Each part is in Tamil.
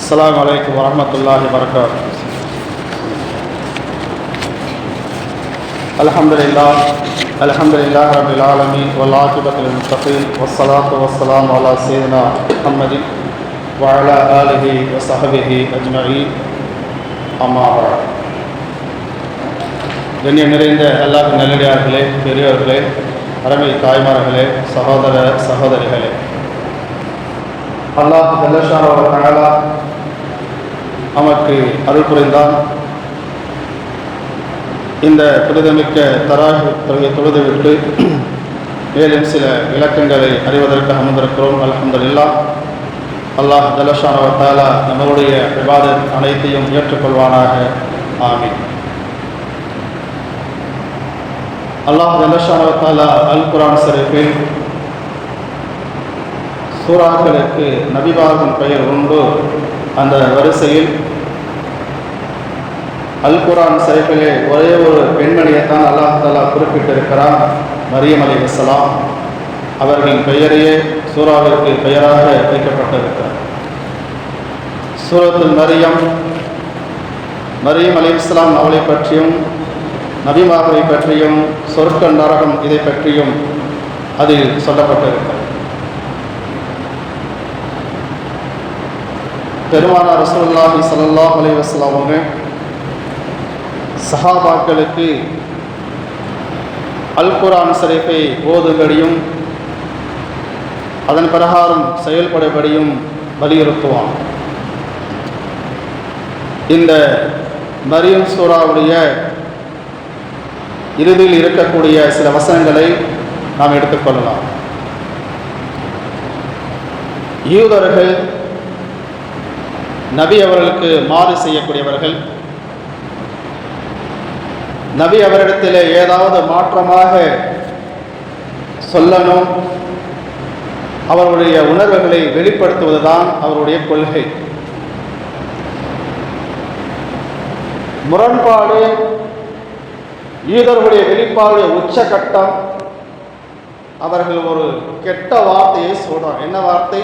அஸ்ஸலாமு அலைக்கும் வரஹ்மத்துல்லாஹி வபரகாத்துஹு. அல்ஹம்துலில்லாஹி ரப்பில் ஆலமீன் வல் ஆகிபத்து லில் முத்தகீன் வஸ்ஸலாத்து வஸ்ஸலாமு அலா சய்யிதினா முஹம்மதின் வ அலா ஆலிஹி வ ஸஹ்பிஹி அஜ்மஈன். அம்மா பஅத். கண்ணியம் நிறைந்த அல்லாஹ்வின் நல்லடியார்களே, பெரியோர்களே, அருமை தாய்மார்களே, சகோதர சகோதரிகளே, அல்லாஹ் ஜல்லஷானஹு வ தஆலா நமக்கு அருள் புரிந்தான். இந்த புனிதமிக்க தராஹி தொழுதுவிட்டு மேலும் சில விளக்கங்களை அறிவதற்கு அமர்ந்திருக்கிறோம். அல்ஹம்துலில்லாஹ். அல்லாஹ் ஜல்லஷானஹு வ தஆலா நம்மளுடைய இபாதத் அனைத்தையும் ஏற்றுக்கொள்வானாக. ஆமீன். அல்லாஹ் ஜல்லஷானஹு வ தஆலா அல் குர்ஆன் ஷரீஃபில் சூறாக்களுக்கு நபிவாகும் பெயர் உண்டு. அந்த வரிசையில் அல் குர்ஆன் ஷரீஃபிலே ஒரே ஒரு பெண்மணியைத்தான் அல்லாஹ் தஆலா குறிப்பிட்டிருக்கிறான், மரியம் அலைஹிஸ்ஸலாம். அவர்களின் பெயரையே சூறாவிற்கு பெயராக வைக்கப்பட்டிருக்கிறார். சூரத்துல் மரியம் அலைஹிஸ்ஸலாம் அவளை பற்றியும் நபிமார்களை பற்றியும் சொர்க்க நரகம் இதை பற்றியும் அதில் சொல்லப்பட்டிருக்கிறது. பெருமானார் ரசூலுல்லாஹி ஸல்லல்லாஹு அலைஹி வஸல்லம் அவர்கள் சஹாபாக்களுக்கு அல் குர்ஆன் ஷரீஃபை ஓதும்படியும் அதன் பிரகாரம் செயல்படும்படியும் வலியுறுத்துவான். இந்த மரியம் சூறாவுடைய இறுதியில் இருக்கக்கூடிய சில வசனங்களை நாம் எடுத்துக்கொள்ளலாம். யூதர்கள் நபி அவர்களுக்கு மாறு செய்யக்கூடியவர்கள். நபி அவரிடத்தில் ஏதாவது மாற்றமாக சொல்லணும், அவருடைய உணர்வுகளை வெளிப்படுத்துவதுதான் அவருடைய கொள்கை. முரண்பாடு யூதர்களுடைய வெளிப்பாடு உச்சகட்டம். அவர்கள் ஒரு கெட்ட வார்த்தையை சொல்றாங்க. என்ன வார்த்தை?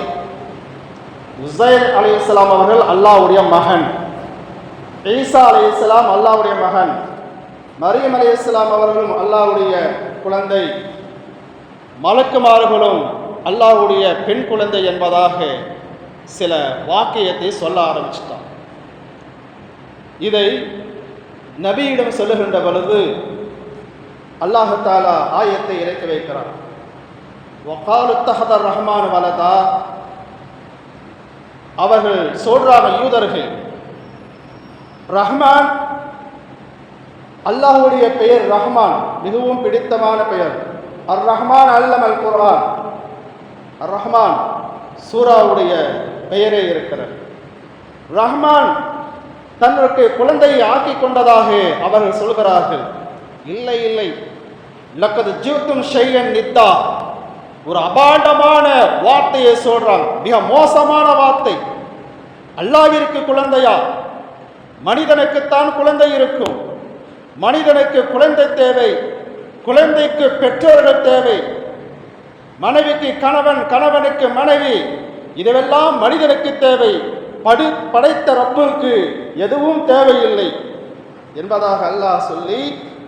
உஸைர் அலைஹிஸ்ஸலாம் அவர்கள் அல்லாஹ்வுடைய மகன், ஈசா அலைஹிஸ்ஸலாம் அல்லாஹ்வுடைய மகன், மரியம் அலைஹிஸ்ஸலாம் அவர்களும் அல்லாஹ்வுடைய குழந்தை, மலக்குமார்களும் அல்லாஹ்வுடைய பெண் குழந்தை என்பதாக சில வாக்கியத்தை சொல்ல ஆரம்பிச்சிட்டான். இதை நபியிடம் சொல்லுகின்ற பொழுது அல்லாஹ் தஆலா ஆயத்தை இறக்கி வைக்கிறார். வகாலு தஹதர் ரஹ்மான் வலதா. அவர்கள் சொல்றாங்க, யூதர்கள், ரஹ்மான், அல்லாஹ்வுடைய பெயர் ரஹ்மான், மிகவும் பிடித்தமான பெயர். அர் ரஹ்மான் அல்லமல் குர்ஆன். அர் ரஹ்மான் சூராவுடைய பெயரே இருக்கிறது. ரஹ்மான் தன்னுக்கு குழந்தையை ஆக்கி கொண்டதாக அவர்கள் சொல்கிறார்கள். இல்லை இல்லை, லக்கது ஜிவ்தும் ஷையன் நித்தா. ஒரு அபாண்டமான வார்த்தையை சொல்றாங்க, மிக மோசமான வார்த்தை. அல்லாஹ்விற்கு குழந்தையா? மனிதனுக்குத்தான் குழந்தை இருக்கும். மனிதனுக்கு குழந்தை தேவை, குழந்தைக்கு பெற்றோர்கள் தேவை, மனைவிக்கு கணவன், கணவனுக்கு மனைவி, இதுவெல்லாம் மனிதனுக்கு தேவை. படைத்த ரப்புக்கு எதுவும் தேவையில்லை என்பதாக அல்லாஹ் சொல்லி,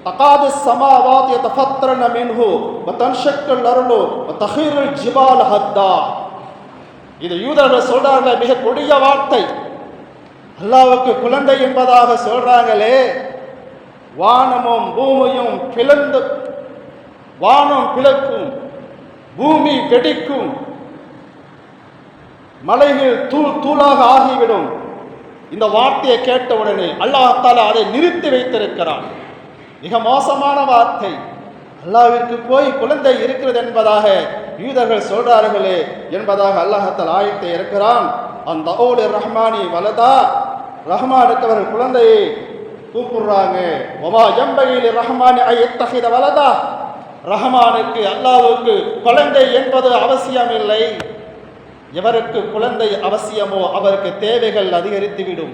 தகாது ஸமாவாத் யதஃபத்தரன மின்ஹு வ தன்ஷக்கல் அர்து வ தஹீருல் ஜிபால் ஹத்தா. இது யூதர்கள் சொல்றார்கள், மிக கொடிய வார்த்தை. அல்லாஹ்வுக்கு குழந்தை என்பதாக சொல்றாங்களே, வானமும் பூமியும் பிளந்து, வானம் பிளக்கும், பூமி வெடிக்கும், மலைகள் தூள் தூளாக ஆகிவிடும். இந்த வார்த்தையை கேட்டவுடனே அல்லாஹ் தஆலா அதை நிறுத்தி வைத்திருக்கிறான். மிக மோசமான வார்த்தை. அல்லாஹ்விற்கு போய் குழந்தை இருக்கிறது என்பதாக யூதர்கள் சொல்றார்களே என்பதாக அல்லாஹ் தஆலா ஆயத்தை இருக்கிறான். அந்த ஓடு ரஹ்மானி வலதா. ரஹ்மானுக்கு அவர்கள் குழந்தையை கூப்பிடுறாங்க. வமா யம்பகிலி ரஹ்மானி ஐயத்தஹித வலதா. ரஹ்மானுக்கு, அல்லாஹ்வுக்கு குழந்தை என்பது அவசியம் இல்லை. எவருக்கு குழந்தை அவசியமோ அவருக்கு தேவைகள் அதிகரித்துவிடும்.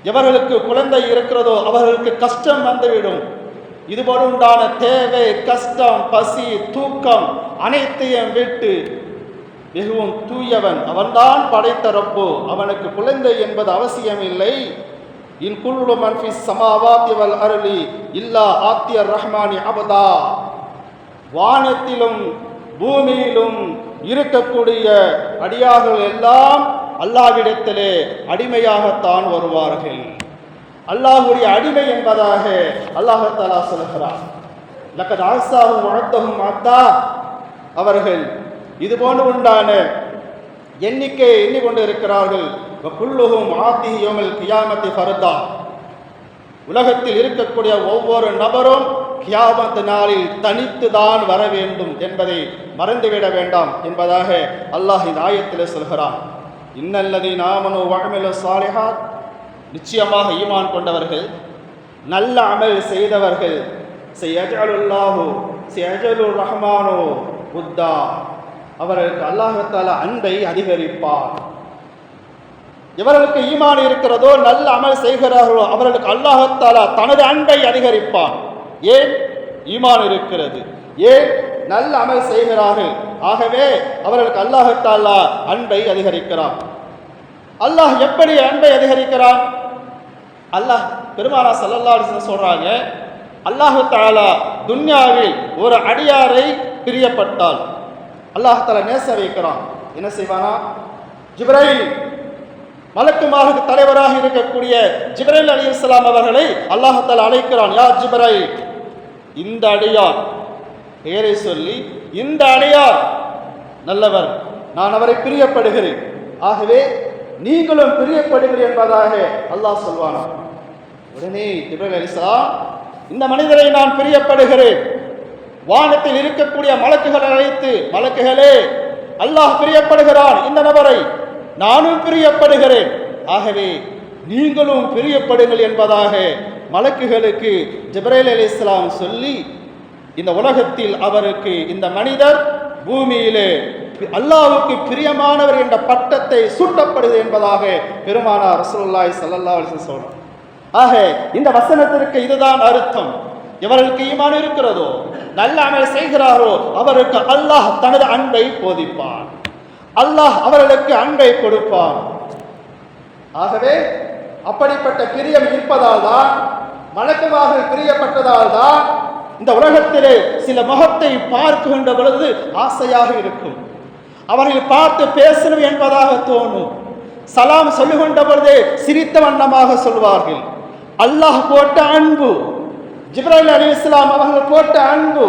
எவர்களுக்கு குழந்தை இருக்கிறதோ அவர்களுக்கு கஷ்டம் வந்துவிடும். இதுபோலுண்டான தேவை, கஷ்டம், பசி, தூக்கம் அனைத்தையும் விட்டு மிகவும் தூயவன், அவன்தான் படைத்த ரப்பு, அவனுக்கு குழந்தை என்பது அவசியமில்லை. இன் குல்லு மன் ஃபிஸ் ஸமாவாத்தி வல் அர்லி இல்லா ஆத்தியர் ரஹ்மானி அபதா. வானத்திலும் பூமியிலும் இருக்கக்கூடிய அடியார்கள் எல்லாம் அல்லாஹ்விடத்திலே அடிமையாகத்தான் வருவார்கள். அல்லாஹ்வுடைய அடிமை என்பதாக அல்லாஹ் தஆலா சொல்கிறார். லக்கத் ஆஸாஹும் வஅத்தஹும் அத்தா. அவர்கள் இது போன்று உண்டான எண்ணிக்கையை எண்ணிக்கொண்டு இருக்கிறார்கள். வகுல்லுஹும் ஆத்திஹி யௌமல் கியாமத்தி ஃபர்தா. உலகத்தில் இருக்கக்கூடிய ஒவ்வொரு நபரும் கியாமத் நாளில் தனித்து தான் வர வேண்டும் என்பதை மறந்துவிட வேண்டாம் என்பதாக அல்லாஹ் இந்த ஆயத்திலே சொல்கிறான். இன்னல்லதீன ஆமனூ வஅமிலு ஸாலிஹாத். நிச்சயமாக ஈமான் கொண்டவர்கள், நல்ல அமல் செய்தவர்கள், சயஜலுர் ரஹ்மானு உத்தா. அவர்களுக்கு அல்லாஹ் தஆலா அன்பை அதிகரிப்பார். எவர்களுக்கு ஈமான் இருக்கிறதோ, நல்ல அமல் செய்கிறார்களோ, அவர்களுக்கு அல்லாஹ் தஆலா தனது அன்பை அதிகரிப்பான். ஏன்? ஈமான் இருக்கிறது. ஏன்? நல்ல அமல் செய்கிறார்கள். ஆகவே அவர்களுக்கு அல்லாஹ் தஆலா அன்பை அதிகரிக்கிறான். அல்லாஹ் எப்படி அன்பை அதிகரிக்கிறான்? அல்லாஹ் பெருமானா ஸல்லல்லாஹு அலைஹி வஸல்லம் சொல்றாங்க, அல்லாஹ் தஆலா துன்யாவில் ஒரு அடியாரை பிரியப்பட்டால் அல்லாஹ் தஆலா நேச வைக்கிறான். என்ன செய்வானா? ஜிப்ரைல், மலக்குமாருக்கு தலைவராக இருக்கக்கூடிய ஜிப்ரைல் அலைஹிஸ்ஸலாம் அவர்களை அல்லாஹ் தஆலா அழைக்கிறான். யா ஜிப்ரைல், இந்த அடியார் பெயரை சொல்லி, இந்த அடியார் நல்லவர், நான் அவரை பிரியப்படுகிறேன், ஆகவே நீங்களும் பிரியப்படுகிறீர்கள் என்பதாக அல்லாஹ் சொல்வானா. உடனே ஜிப்ரைல் அலைஹிஸ்ஸலாம், இந்த மனிதரை நான் பிரியப்படுகிறேன். வானத்தில் இருக்கக்கூடிய மலக்குகளை அழைத்து, மலக்குகளே, அல்லாஹ் பிரியப்படுகிறான் இந்த நபரை, நானும் பிரியப்படுகிறேன், ஆகவே நீங்களும் பிரியப்படுங்கள் என்பதாக மலக்குகளுக்கு ஜிப்ரைல் அலைஹிஸ்ஸலாம் சொல்லி, இந்த உலகத்தில் அவருக்கு, இந்த மனிதர் பூமியிலே அல்லாஹ்வுக்கு பிரியமானவர் என்ற பட்டத்தை சூட்டப்படுது என்பதாக பெருமானார் ரசூலுல்லாஹி ஸல்லல்லாஹு அலைஹி வஸல்லம் சொல்றார். ஆக இந்த வசனத்திற்கு இதுதான் அர்த்தம். எவர்களுக்கு ஈமான் இருக்கிறதோ, நல்ல அமல் செய்கிறாரோ, அவருக்கு அல்லாஹ் தனது அன்பை போதிப்பான். அல்லாஹ் அவர்களுக்கு அன்பை கொடுப்பான். ஆகவே அப்படிப்பட்ட பிரியம் இருப்பதால் தான், மலக்குமார்கள் பிரியப்பட்டதால் தான் இந்த உலகத்திலே சில முகத்தை பார்க்கின்ற பொழுது ஆசையாக இருக்கும். அவர்கள் பார்த்து பேசணும் என்பதாக தோணும். சலாம் சொல்லுகின்ற பொழுதே சிரித்த வண்ணமாக சொல்வார்கள். அல்லாஹ் போட்ட அன்பு, ஜிப்ரைல் அலைஹிஸ்ஸலாம் அவர்கள் போட்ட அன்பு,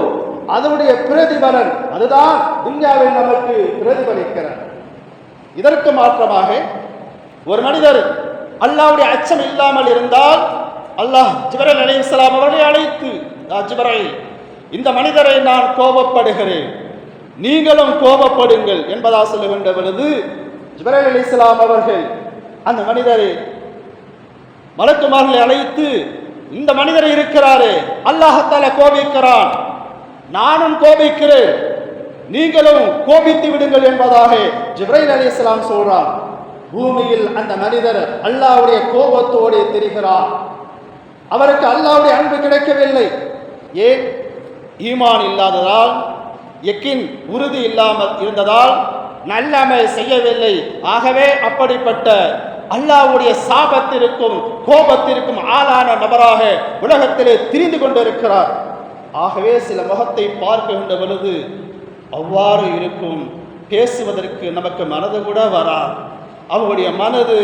அதனுடைய பிரதிபலன் அதுதான் துன்யாவில் நமக்கு பிரதிபலிக்கிறார். இதற்கு மாற்றமாக ஒரு மனிதர் அல்லாஹ்வுடைய அச்சம் இல்லாமல் இருந்தால், அல்லாஹ் ஜிப்ரைல் அலைஹிஸ்ஸலாம் அவர்களை அழைத்து, ஜிப்ரைல், இந்த மனிதரை நான் கோபப்படுகிறேன், நீங்களும் கோபப்படுங்கள் என்பதாக சொல்லுகின்ற பொழுது ஜிப்ரைல் அலைஹிஸ்ஸலாம் அவர்கள் அந்த மனிதரை, மலக்குமார்களை அழைத்து, இந்த மனிதர் இருக்கிறாரே, அல்லாஹ் தஆலா கோபிக்கிறான், நானும் கோபிக்கிறேன், நீங்களும் கோபித்து விடுங்கள் என்பதாக ஜிப்ரைல் அலைஹிஸ்ஸலாம் சொல்றார். பூமியில் அந்த மனிதர் அல்லாஹ்வுடைய கோபத்தோடு திரிகிறார். அவருக்கு அல்லாஹ்வுடைய அன்பு கிடைக்கவில்லை. ஏன்? ஈமான் இல்லாததால், யக்கீன் உறுதி இல்லாமல் இருந்ததால், நல்ல அமல் செய்யவில்லை. ஆகவே அப்படிப்பட்ட அல்லாஹ்வுடைய சாபத்திற்கும் கோபத்திற்கும் ஆளான நபராக உலகத்திலே திரிந்து கொண்டிருக்கிறார். ஆகவே சில முகத்தை பார்க்கின்ற பொழுது அவ்வாறு இருக்கும். பேசுவதற்கு நமக்கு மனது கூட வராது. அவங்களுடைய மனது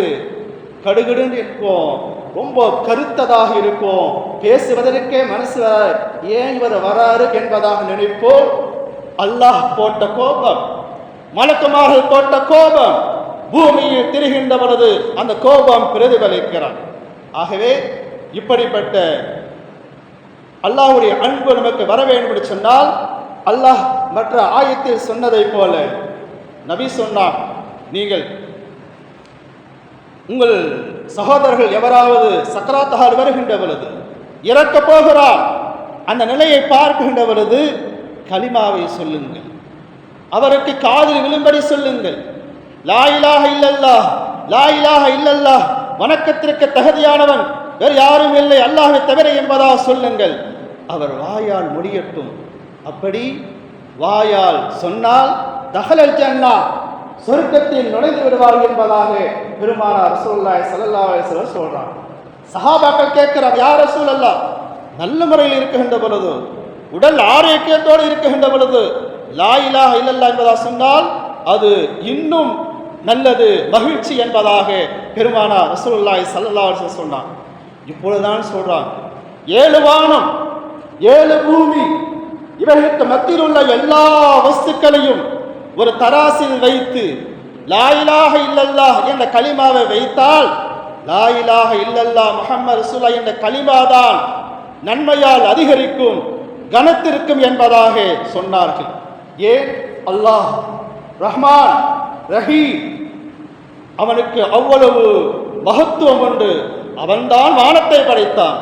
கடுகடுன்னு இருக்கும், ரொம்ப கருத்ததாக இருக்கும். பேசுவதற்கே மனசு வராது. ஏன் இவர் வராரு என்பதாக நினைப்போம். அல்லாஹ் போட்ட கோபம், மலக்குமார்கள் போட்ட கோபம், பூமியில் திரிகின்ற பொழுது அந்த கோபம் பிரதிபலிக்கிறார். ஆகவே இப்படிப்பட்ட அல்லாஹ்வுடைய அன்பு நமக்கு வர வேண்டும் என்று சொன்னால், அல்லாஹ் மற்ற ஆயத்தில் சொன்னதை போல நபி சொன்னார், நீங்கள் உங்கள் சகோதரர்கள் எவராவது சக்கராத்ஹால் வருகின்ற பொழுது, இறக்க போகிறார், அந்த நிலையை பார்க்கின்ற பொழுது கலிமாவை சொல்லுங்கள், அவருக்கு காதில் விழும்படி சொல்லுங்கள். லா இலாஹ இல்லல்லாஹ், லா இலாஹ இல்லல்லாஹ், வணக்கத்திற்கு தகுதியானவன் வேறு யாரும் இல்லை அல்லாஹ்வை தவிர என்பதா சொல்லுங்கள். அவர் வாயால் முடியட்டும். அப்படி வாயால் சொன்னால் தஹலல் ஜன்னா, சொர்க்கத்தில் நுழைந்து விடுவார்கள் என்பதாக பெருமானார் ரசூலுல்லாஹி ஸல்லல்லாஹு அலைஹி வஸல்லம் சொல்றாங்க. சஹாபாக்கள் கேட்கிறார், யா ரசூலல்லாஹ், நல்ல முறையில் இருக்கின்ற பொழுது, உடல் ஆரோக்கியத்தோடு இருக்கின்ற பொழுது லா இலாஹ இல்லல்லாஹ் என்பதாக சொன்னால் அது இன்னும் நல்லது, மகிழ்ச்சி என்பதாக பெருமானார் ரசூலுல்லாஹி ஸல்லல்லாஹு அலைஹி வஸல்லம் சொன்னார். இப்பொழுதுதான் சொல்றாங்க, 7 வானம் 7 பூமி இவர்களுக்கு மத்தியில் உள்ள எல்லா வஸ்துக்களையும் ஒரு தராசில் வைத்து லா இலாஹ இல்லல்லாஹ் என்ற கலிமாவை வைத்தால் லா இலாஹ இல்லல்லாஹ் முஹம்மது ரசூலுல்லாஹ் என்ற கலிமாதான் நன்மையால் அதிகரிக்கும், கனத்திருக்கும் என்பதாக சொன்னார்கள். ஏன்? அல்லாஹ் ரஹ்மான் ரஹீம், அவனுக்கு அவ்வளவு மகத்துவம் உண்டு. அவன்தான் வானத்தை படைத்தான்,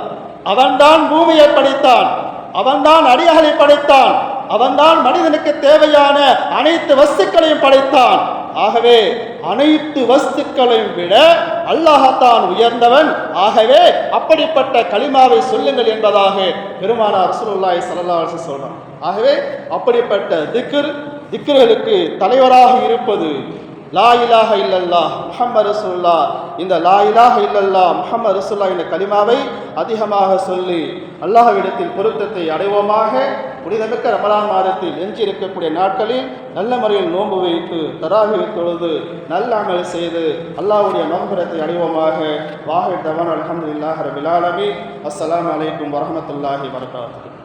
அவன்தான் பூமியை படைத்தான், அவன்தான் அடியார்களை படைத்தான், அவன்தான் மனிதனுக்கு தேவையான அனைத்து வஸ்துக்களையும் படைத்தான். ஆகவே அனைத்து வஸ்துக்களையும் விட அல்லாஹ்தான் உயர்ந்தவன். ஆகவே அப்படிப்பட்ட கலிமாவை சொல்லுங்கள் என்பதாக பெருமானார் ரசூலுல்லாஹி ஸல்லல்லாஹு அலைஹி வஸல்லம் சொல்றார். ஆகவே அப்படிப்பட்ட திக்ர்களுக்கு தலைவராக இருப்பது லா இலாஹ இல்லல்லாஹ் முஹம்மது ரசூலுல்லாஹ். இந்த லா இலாஹ இல்லல்லாஹ் முஹம்மது ரசூலுல்லாஹ் என்ற கலிமாவை அதிகமாக சொல்லி அல்லாஹ்விடத்தில் பொருத்தத்தை அடைவோமாக. புனிதமிக்க ரமலான் மாதத்தில் எஞ்சி இருக்கக்கூடிய நாட்களில் நல்ல முறையில் நோன்பு வைத்து தராவீஹ் தொழுது நல்ல அமல் செய்து அல்லாஹ்வுடைய மக்ஃபிரத்தை அடைவோமாக. வாஹித் தவான் அல்ஹம்துலில்லாஹி ரப்பில் ஆலமீன். அஸ்ஸலாமு அலைக்கும் வரஹ்மத்துல்லாஹி வபரகாத்துஹு.